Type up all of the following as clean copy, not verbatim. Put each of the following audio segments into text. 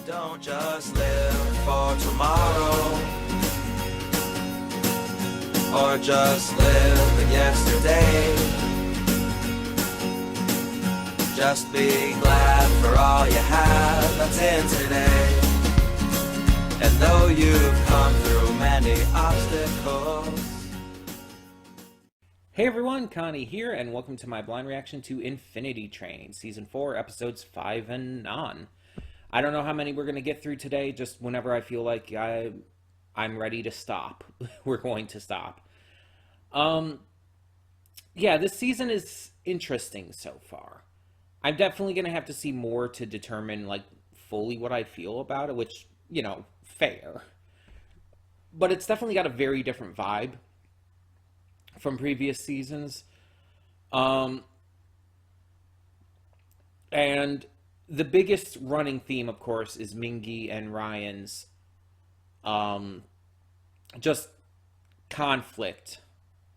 Don't just live for tomorrow, or just live in yesterday. Just be glad for all you have that's in today. And though you've come through many obstacles. Hey everyone, Connie here, and welcome to my blind reaction to Infinity Train, Season 4, Episodes 5 and on. I don't know how many we're going to get through today, just whenever I feel like I'm ready to stop, we're going to stop. Yeah, this season is interesting so far. I'm definitely going to have to see more to determine, like, fully what I feel about it, which, you know, fair. But it's definitely got a very different vibe from previous seasons. And the biggest running theme, of course, is Mingy and Ryan's just conflict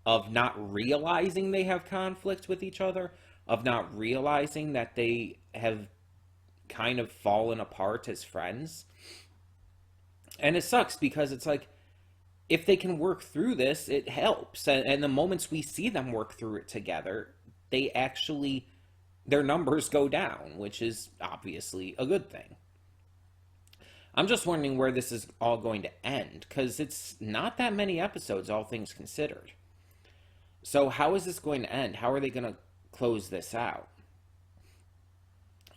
of not realizing they have conflict with each other, of not realizing that they have kind of fallen apart as friends. And it sucks because it's like, if they can work through this, it helps. And the moments we see them work through it together, they actually, their numbers go down, which is obviously a good thing. I'm just wondering where this is all going to end, because it's not that many episodes, all things considered. So how is this going to end? How are they going to close this out?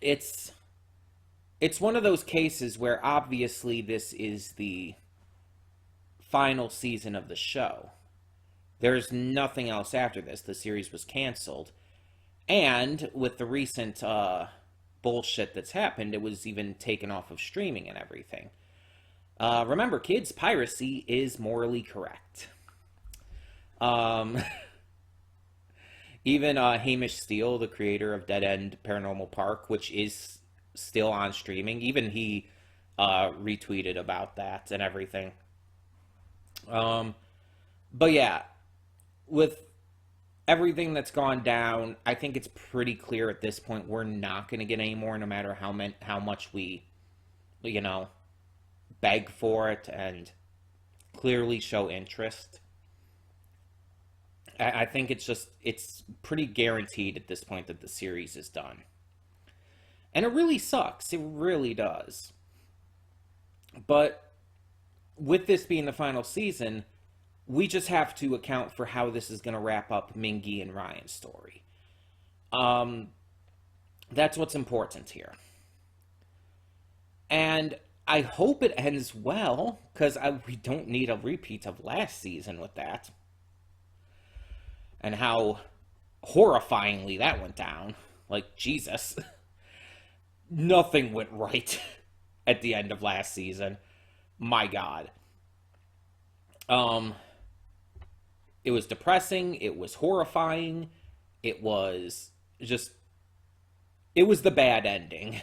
It's one of those cases where obviously this is the final season of the show. There's nothing else after this. The series was canceled. And with the recent bullshit that's happened, it was even taken off of streaming and everything. Remember, kids, piracy is morally correct. Even Hamish Steele, the creator of Dead End Paranormal Park, which is still on streaming, even he retweeted about that and everything. But yeah, with everything that's gone down, I think it's pretty clear at this point we're not going to get any more, no matter how much we, you know, beg for it and clearly show interest. I think it's pretty guaranteed at this point that the series is done. And it really sucks. It really does. But with this being the final season, we just have to account for how this is going to wrap up Mingy and Ryan's story. That's what's important here. And I hope it ends well, because we don't need a repeat of last season with that. And how horrifyingly that went down. Like, Jesus. Nothing went right at the end of last season. My God. It was depressing. It was horrifying. It was the bad ending.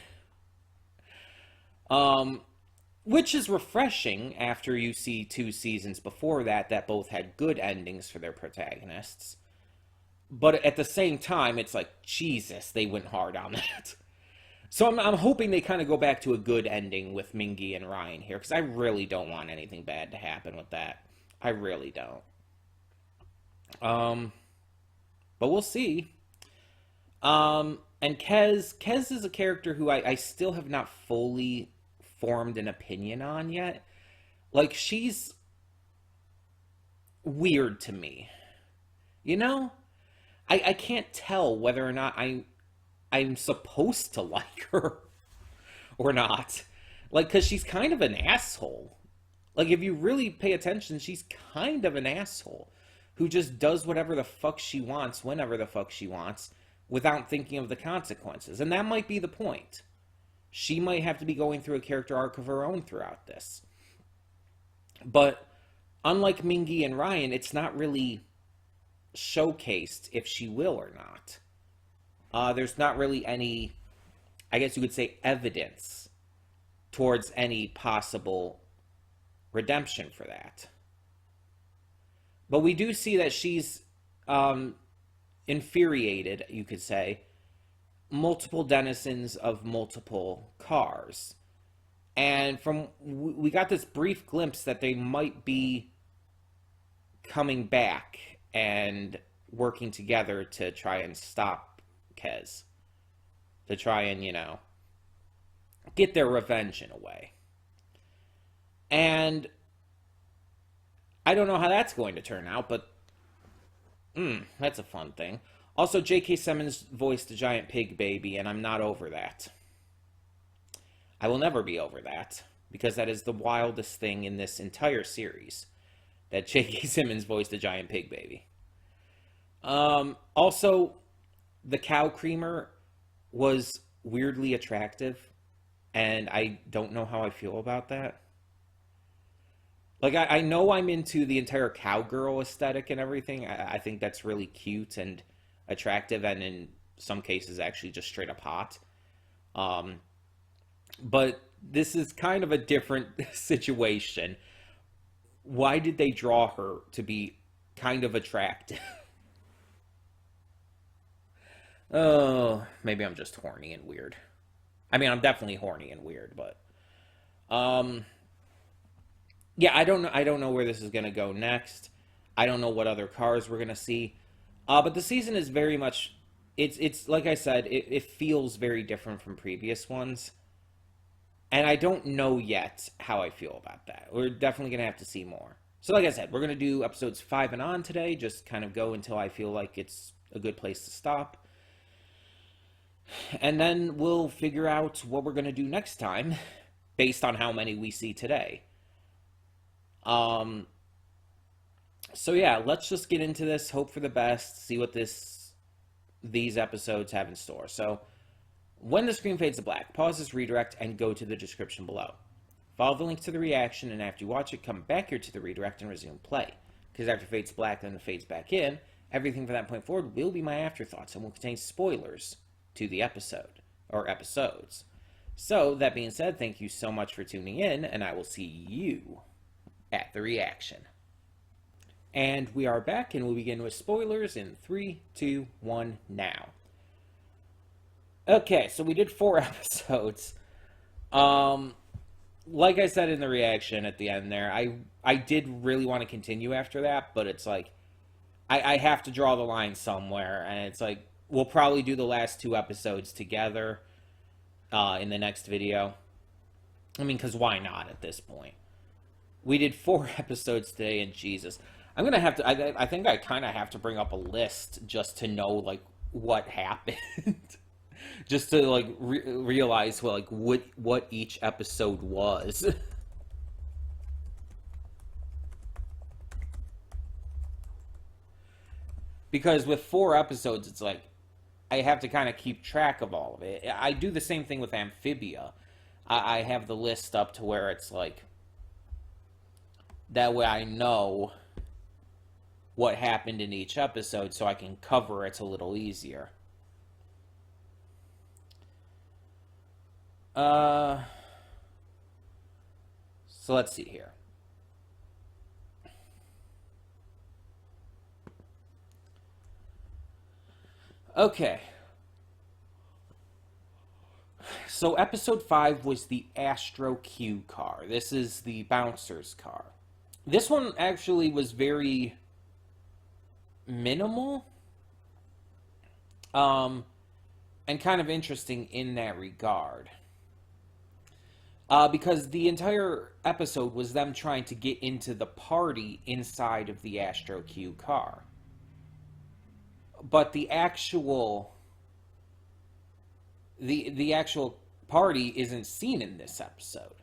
Which is refreshing after you see 2 seasons before that both had good endings for their protagonists. But at the same time, it's like, Jesus, they went hard on that. So I'm hoping they kind of go back to a good ending with Mingy and Ryan here, because I really don't want anything bad to happen with that. I really don't. But we'll see. And Kez is a character who I still have not fully formed an opinion on yet. Like, she's weird to me. You know? I can't tell whether or not I'm supposed to like her or not. Like, because she's kind of an asshole. Like, if you really pay attention, she's kind of an asshole who just does whatever the fuck she wants, whenever the fuck she wants, without thinking of the consequences. And that might be the point. She might have to be going through a character arc of her own throughout this. But unlike Mingy and Ryan, it's not really showcased if she will or not. There's not really any, I guess you could say, evidence towards any possible redemption for that. But we do see that she's infuriated, you could say, multiple denizens of multiple cars. And we got this brief glimpse that they might be coming back and working together to try and stop Kez. To try and, get their revenge in a way. And I don't know how that's going to turn out, but that's a fun thing. Also, J.K. Simmons voiced the giant pig baby, and I'm not over that. I will never be over that, because that is the wildest thing in this entire series, that J.K. Simmons voiced the giant pig baby. Also, the cow creamer was weirdly attractive, and I don't know how I feel about that. Like, I know I'm into the entire cowgirl aesthetic and everything. I think that's really cute and attractive, and in some cases actually just straight up hot. But this is kind of a different situation. Why did they draw her to be kind of attractive? Oh, maybe I'm just horny and weird. I mean, I'm definitely horny and weird, but yeah, I don't know where this is gonna go next. I don't know what other cars we're gonna see. But the season is very much, it's like I said, it feels very different from previous ones. And I don't know yet how I feel about that. We're definitely gonna have to see more. So like I said, we're gonna do episodes 5 and on today, just kind of go until I feel like it's a good place to stop. And then we'll figure out what we're gonna do next time, based on how many we see today. So yeah, let's just get into this, hope for the best, see what these episodes have in store. So, when the screen fades to black, pause this redirect and go to the description below. Follow the link to the reaction, and after you watch it, come back here to the redirect and resume play. Because after it fades to black, then it fades back in, everything from that point forward will be my afterthoughts and will contain spoilers to the episode, or episodes. So, that being said, thank you so much for tuning in, and I will see you at the reaction. And we are back, and we'll begin with spoilers in 3, 2, 1, now. Okay, so we did 4 episodes. Like I said in the reaction at the end there, I did really want to continue after that, but it's like, I have to draw the line somewhere, and it's like, we'll probably do the last 2 episodes together in the next video. I mean, because why not at this point? We did 4 episodes today, and Jesus. I'm going to have to, I think I kind of have to bring up a list just to know, like, what happened. Just to, like, realize, well, like, what each episode was. Because with 4 episodes, it's like, I have to kind of keep track of all of it. I do the same thing with Amphibia. I have the list up to where it's like, that way I know what happened in each episode so I can cover it a little easier. So let's see here. Okay. So episode 5 was the Astro Q car. This is the bouncer's car. This one actually was very minimal, and kind of interesting in that regard. Because the entire episode was them trying to get into the party inside of the Astro Q car. But the actual party isn't seen in this episode,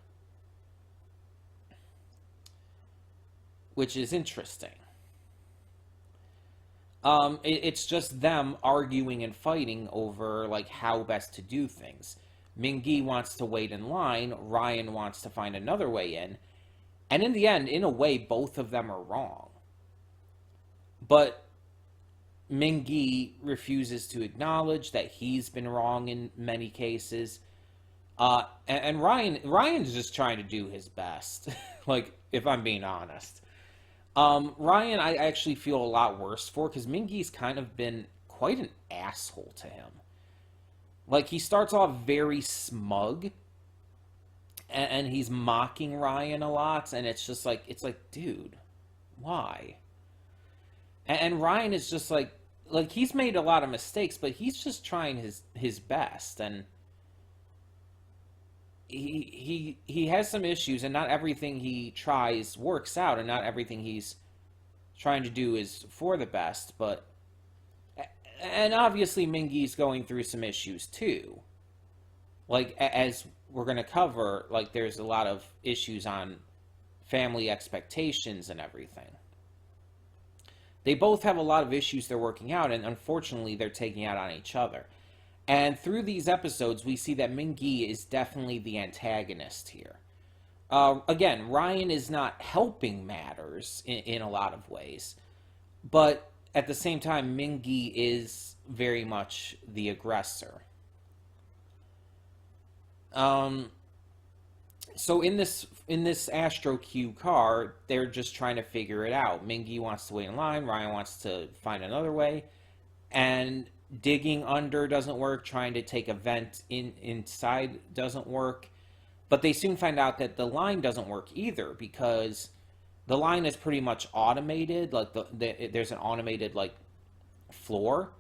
which is interesting. It's just them arguing and fighting over, like, how best to do things. Mingi wants to wait in line, Ryan wants to find another way in, and in the end, in a way, both of them are wrong. But Mingi refuses to acknowledge that he's been wrong in many cases. And Ryan's just trying to do his best, like, if I'm being honest. Ryan, I actually feel a lot worse for, because Mingi's kind of been quite an asshole to him. Like, he starts off very smug, and he's mocking Ryan a lot, and it's like, dude, why? And Ryan is just like he's made a lot of mistakes, but he's just trying his best, and he has some issues, and not everything he tries works out, and not everything he's trying to do is for the best, but and obviously Mingy's going through some issues too. Like, as we're going to cover, like, there's a lot of issues on family expectations and everything. They both have a lot of issues they're working out, and unfortunately they're taking out on each other. And through these episodes, we see that Mingy is definitely the antagonist here. Again, Ryan is not helping matters in a lot of ways, but at the same time, Mingy is very much the aggressor. So in this Astro Q car, they're just trying to figure it out. Mingy wants to wait in line, Ryan wants to find another way, and digging under doesn't work, trying to take a vent inside doesn't work. But they soon find out that the line doesn't work either, because the line is pretty much automated. Like, there's an automated, like, floor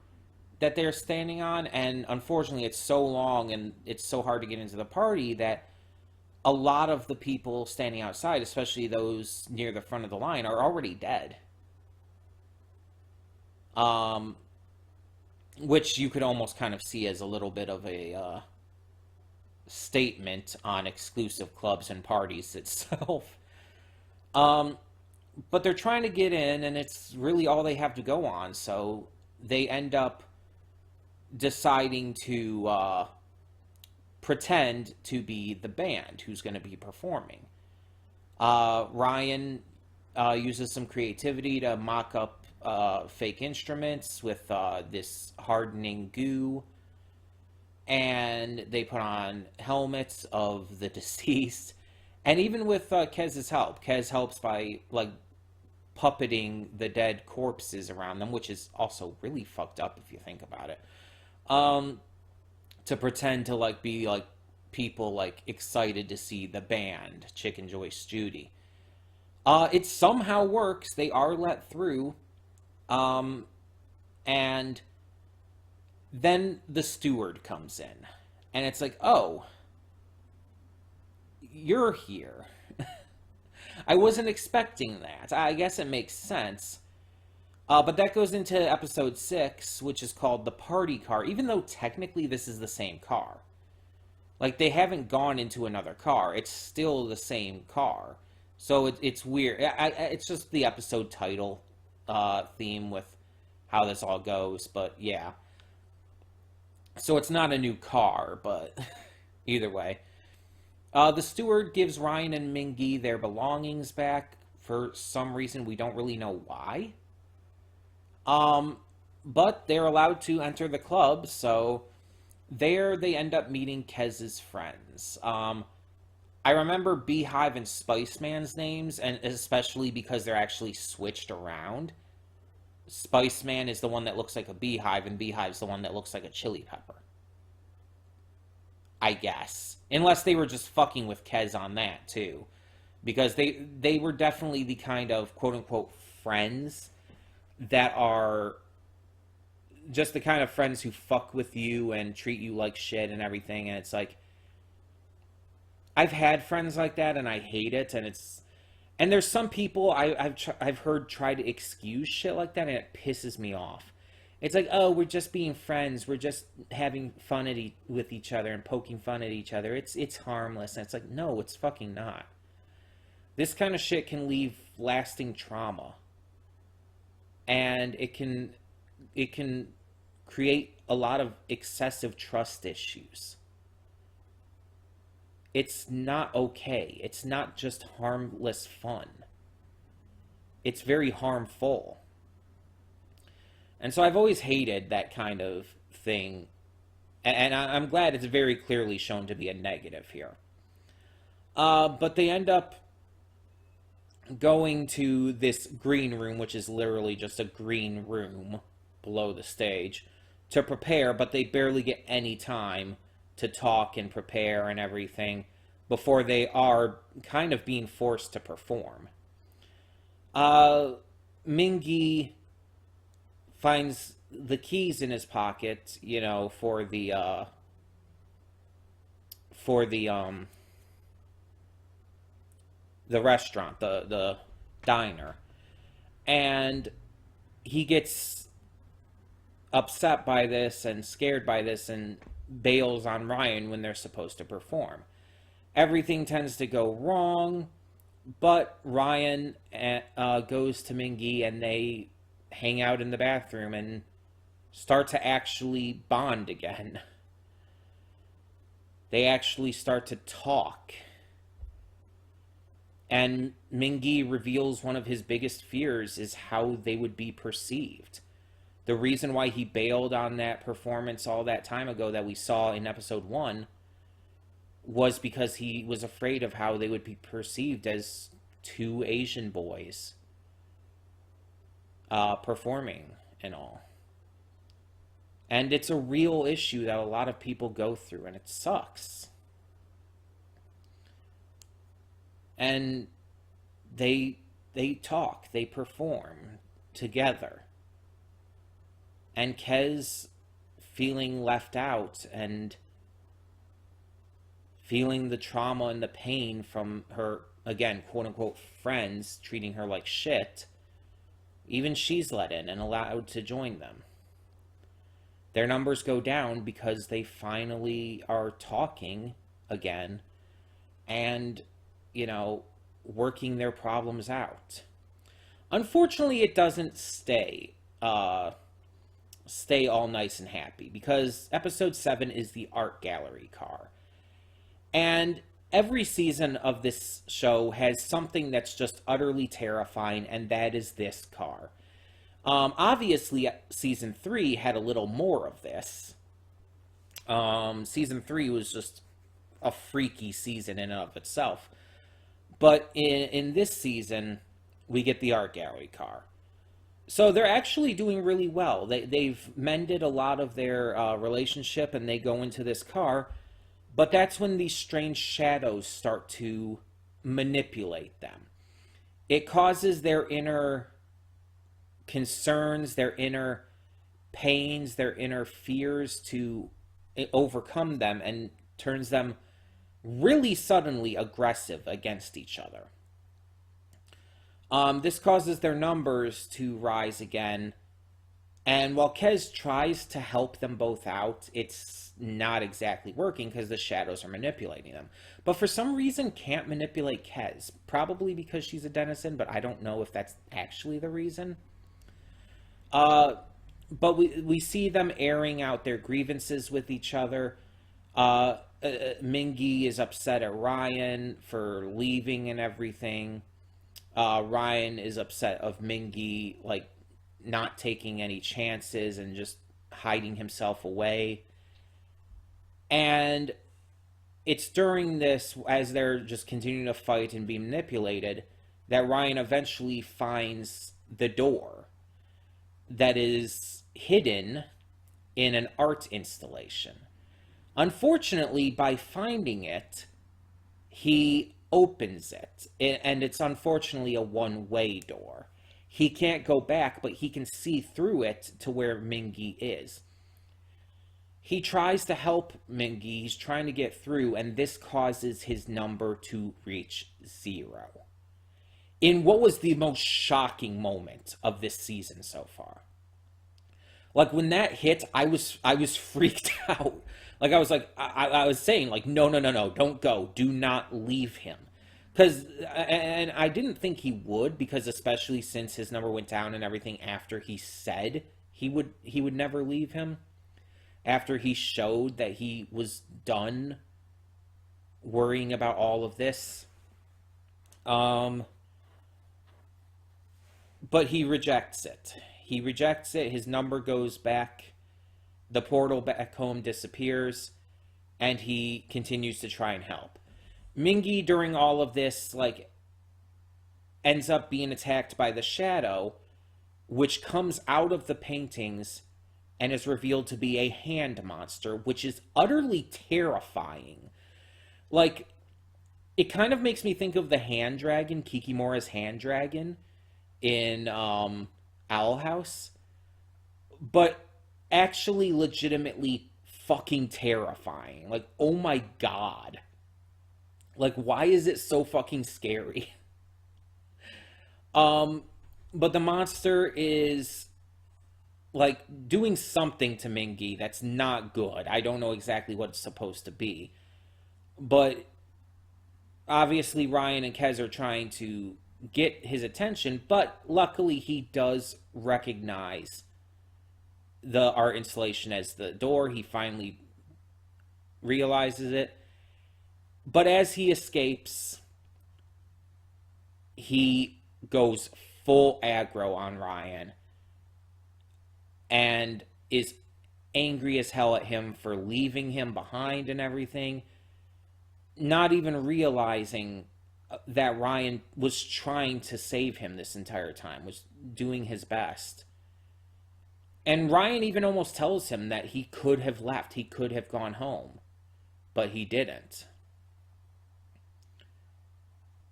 that they're standing on, and unfortunately it's so long and it's so hard to get into the party that a lot of the people standing outside, especially those near the front of the line, are already dead. Which you could almost kind of see as a little bit of a statement on exclusive clubs and parties itself. But they're trying to get in, and it's really all they have to go on, so they end up deciding to pretend to be the band who's going to be performing. Ryan uses some creativity to mock up fake instruments with this hardening goo, and they put on helmets of the deceased. And even with Kez's help, Kez helps by, like, puppeting the dead corpses around them, which is also really fucked up if you think about it. To pretend to, like, be, like, people, like, excited to see the band, Chicken Joyce Judy. It somehow works. They are let through. And then the steward comes in. And it's like, oh, you're here. I wasn't expecting that. I guess it makes sense. But that goes into episode 6, which is called The Party Car, even though technically this is the same car. Like, they haven't gone into another car. It's still the same car. So it's weird. It's just the episode title theme with how this all goes, but yeah. So it's not a new car, but either way. The steward gives Ryan and Mingy their belongings back for some reason. We don't really know why. But they're allowed to enter the club, so there they end up meeting Kez's friends. I remember Beehive and Spice Man's names, and especially because they're actually switched around. Spice Man is the one that looks like a beehive, and Beehive's the one that looks like a chili pepper. I guess. Unless they were just fucking with Kez on that, too. Because they were definitely the kind of quote-unquote friends that are just the kind of friends who fuck with you and treat you like shit and everything, and it's like, I've had friends like that, and I hate it, and there's some people I've heard try to excuse shit like that, and it pisses me off. It's like, oh, we're just being friends, we're just having fun with each other and poking fun at each other, it's harmless, and it's like, no, it's fucking not. This kind of shit can leave lasting trauma. And it can create a lot of excessive trust issues. It's not okay. It's not just harmless fun. It's very harmful. And so I've always hated that kind of thing. And I'm glad it's very clearly shown to be a negative here. But they end up going to this green room, which is literally just a green room below the stage, to prepare, but they barely get any time to talk and prepare and everything before they are kind of being forced to perform. Mingy finds the keys in his pocket, you know, for the restaurant, the diner, and he gets upset by this and scared by this and bails on Ryan when they're supposed to perform. Everything tends to go wrong, but Ryan goes to Mingy and they hang out in the bathroom and start to actually bond again. They actually start to talk. And Mingy reveals one of his biggest fears is how they would be perceived. The reason why he bailed on that performance all that time ago that we saw in episode 1 was because he was afraid of how they would be perceived as two Asian boys performing and all. And it's a real issue that a lot of people go through, and it sucks. And they talk, they perform together. And Kez feeling left out and feeling the trauma and the pain from her, again, quote-unquote friends treating her like shit, even she's let in and allowed to join them. Their numbers go down because they finally are talking again and, you know, working their problems out. Unfortunately, it doesn't stay all nice and happy, because episode 7 is the art gallery car. And every season of this show has something that's just utterly terrifying, and that is this car. Obviously, season 3 had a little more of this. Season 3 was just a freaky season in and of itself. But in this season, we get the art gallery car. So they're actually doing really well. They've mended a lot of their relationship, and they go into this car. But that's when these strange shadows start to manipulate them. It causes their inner concerns, their inner pains, their inner fears to overcome them, and turns them really suddenly aggressive against each other. This causes their numbers to rise again. And while Kez tries to help them both out, it's not exactly working because the shadows are manipulating them. But for some reason, can't manipulate Kez. Probably because she's a denizen, but I don't know if that's actually the reason. But we see them airing out their grievances with each other. Mingy is upset at Ryan for leaving and everything. Ryan is upset of Mingy, like, not taking any chances and just hiding himself away. And it's during this, as they're just continuing to fight and be manipulated, that Ryan eventually finds the door that is hidden in an art installation. Unfortunately, by finding it, he opens it, and it's unfortunately a one-way door. He can't go back, but he can see through it to where Mingy is. He tries to help Mingy, he's trying to get through, and this causes his number to reach 0. In what was the most shocking moment of this season so far. Like, when that hit, I was freaked out. Like, I was saying, like, no, don't go. Do not leave him. And I didn't think he would, because especially since his number went down and everything after he said he would never leave him. After he showed that he was done worrying about all of this. But he rejects it. He rejects it, his number goes back, the portal back home disappears, and he continues to try and help. Mingy, during all of this, like, ends up being attacked by the shadow, which comes out of the paintings and is revealed to be a hand monster, which is utterly terrifying. Like, it kind of makes me think of the hand dragon, Kikimora's hand dragon in Owl House, but actually legitimately fucking terrifying. Like, oh my god. Like, why is it so fucking scary? Um, but the monster is like doing something to Mingy that's not good. I don't know exactly what it's supposed to be. But obviously Ryan and Kez are trying to get his attention, but luckily he does recognize the art installation as the door. He finally realizes it. But as he escapes, he goes full aggro on Ryan and is angry as hell at him for leaving him behind and everything, not even realizing that Ryan was trying to save him this entire time, was doing his best. And Ryan even almost tells him that he could have left, he could have gone home, but he didn't.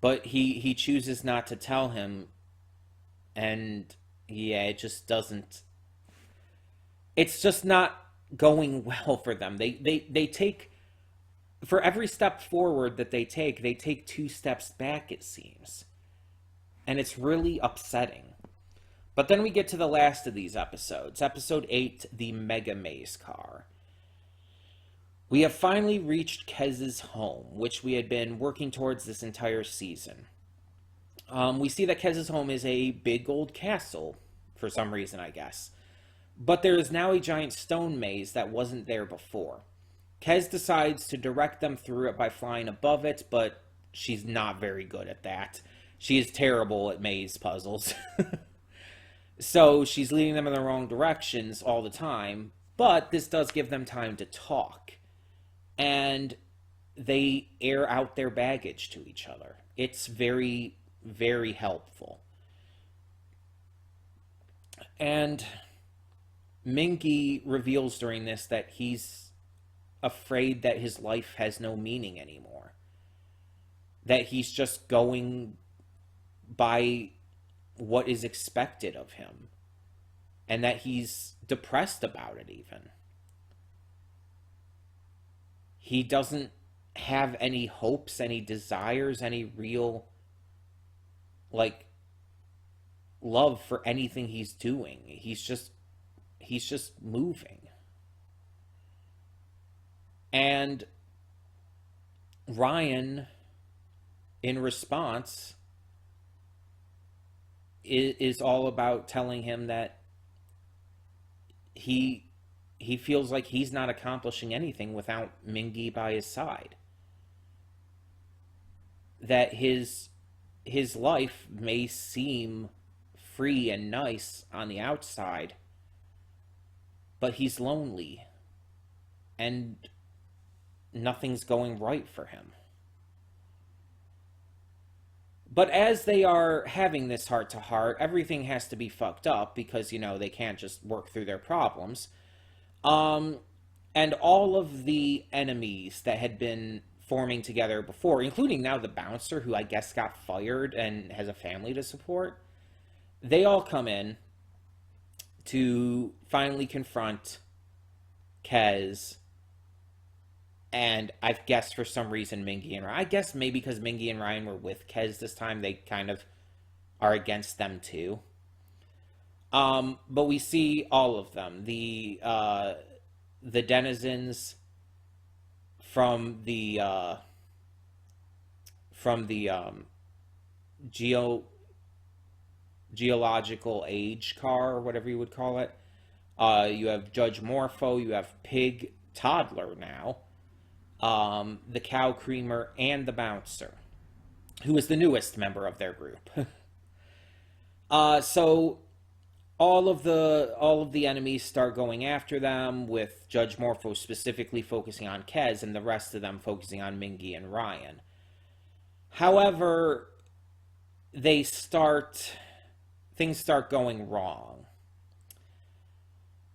But he chooses not to tell him, and yeah, it just doesn't, it's just not going well for them. They take, for every step forward that they take 2 steps back, it seems. And it's really upsetting. But then we get to the last of these episodes. Episode 8, the Mega Maze Car. We have finally reached Kez's home, which we had been working towards this entire season. We see that Kez's home is a big old castle, for some reason, I guess. But there is now a giant stone maze that wasn't there before. Kez decides to direct them through it by flying above it, but she's not very good at that. She is terrible at maze puzzles. So she's leading them in the wrong directions all the time, but this does give them time to talk. And they air out their baggage to each other. It's very, very helpful. And Mingy reveals during this that he's afraid that his life has no meaning anymore. That he's just going by what is expected of him. And that he's depressed about it even. He doesn't have any hopes, any desires, any real, like, love for anything he's doing. He's just moving. And Ryan, in response, is all about telling him that he feels like he's not accomplishing anything without Mingy by his side. That his life may seem free and nice on the outside, but he's lonely and nothing's going right for him. But as they are having this heart-to-heart, everything has to be fucked up because, they can't just work through their problems. And all of the enemies that had been forming together before, including now the bouncer, who I guess got fired and has a family to support, they all come in to finally confront Kez. And I guess for some reason Mingy and Ryan, I guess maybe because Mingy and Ryan were with Kez this time, they kind of are against them too. But we see all of them. The denizens from the geological age car, or whatever you would call it. You have Judge Morpho, you have Pig Toddler now, the Cow Creamer, and the Bouncer, who is the newest member of their group. So all of the enemies start going after them, with Judge Morpho specifically focusing on Kez and the rest of them focusing on Mingy and Ryan. However, things start going wrong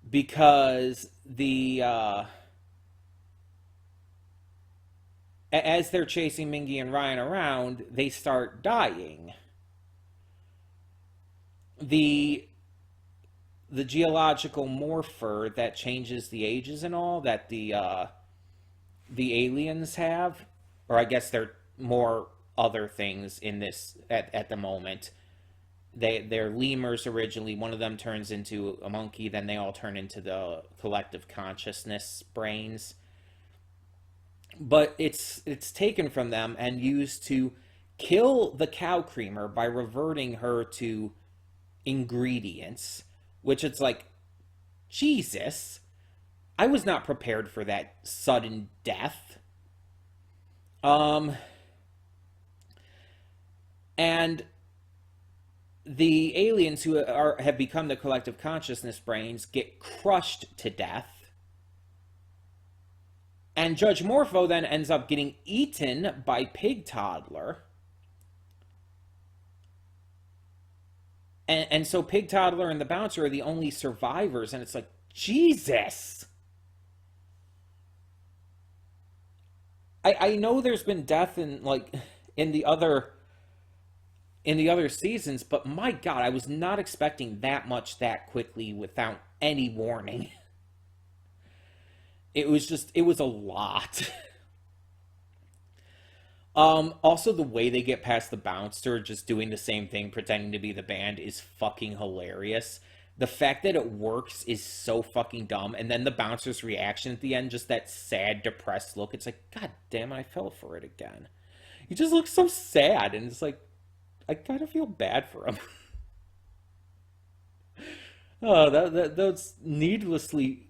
because the as they're chasing Mingy and Ryan around, they start dying. The geological morpher that changes the ages and all that the aliens have, or I guess they're more other things in this at the moment. They're lemurs originally. One of them turns into a monkey, then they all turn into the collective consciousness brains. But it's taken from them and used to kill the cow creamer by reverting her to ingredients, which it's like, Jesus, I was not prepared for that sudden death. And the aliens who have become the collective consciousness brains get crushed to death. And Judge Morpho then ends up getting eaten by Pig Toddler. And so Pig Toddler and the Bouncer are the only survivors, and it's like, Jesus! I know there's been death in the other seasons, but my God, I was not expecting that much that quickly without any warning. It was a lot. Also, the way they get past the Bouncer just doing the same thing, pretending to be the band, is fucking hilarious. The fact that it works is so fucking dumb. And then the Bouncer's reaction at the end, just that sad, depressed look. It's like, God damn it, I fell for it again. He just looks so sad, and it's like, I kind of feel bad for him. Oh, that's needlessly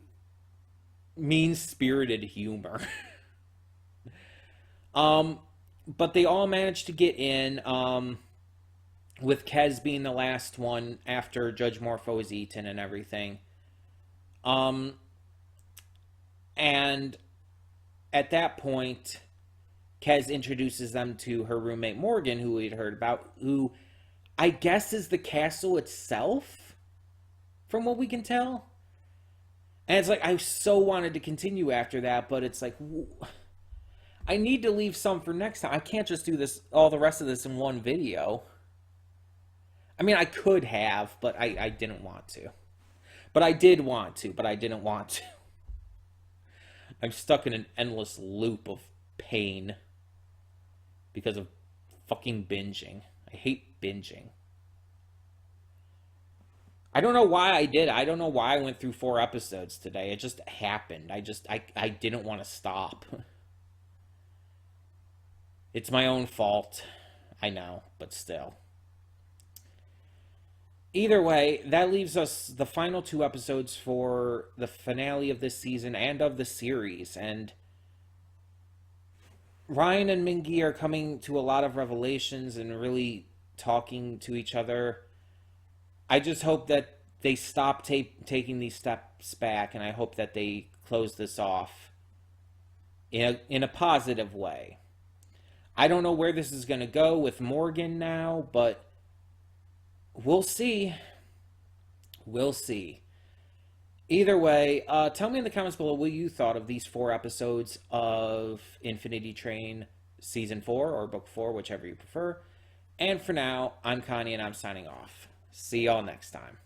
mean-spirited humor. But they all managed to get in, with Kez being the last one after Judge Morpho is eaten and everything. And at that point, Kez introduces them to her roommate Morgan, who we'd heard about, who I guess is the castle itself, from what we can tell. And it's like, I so wanted to continue after that, but it's like, I need to leave some for next time. I can't just do all the rest of this in one video. I mean, I could have, but I didn't want to. But I did want to, but I didn't want to. I'm stuck in an endless loop of pain because of fucking binging. I hate binging. I don't know why I did. I don't know why I went through 4 episodes today. It just happened. I didn't want to stop. It's my own fault. I know, but still. Either way, that leaves us the final 2 episodes for the finale of this season and of the series. And Ryan and Mingy are coming to a lot of revelations and really talking to each other. I just hope that they stop taking these steps back, and I hope that they close this off in a positive way. I don't know where this is going to go with Morgan now, but we'll see. We'll see. Either way, tell me in the comments below what you thought of these 4 episodes of Infinity Train Season 4 or Book 4, whichever you prefer. And for now, I'm Connie and I'm signing off. See y'all next time.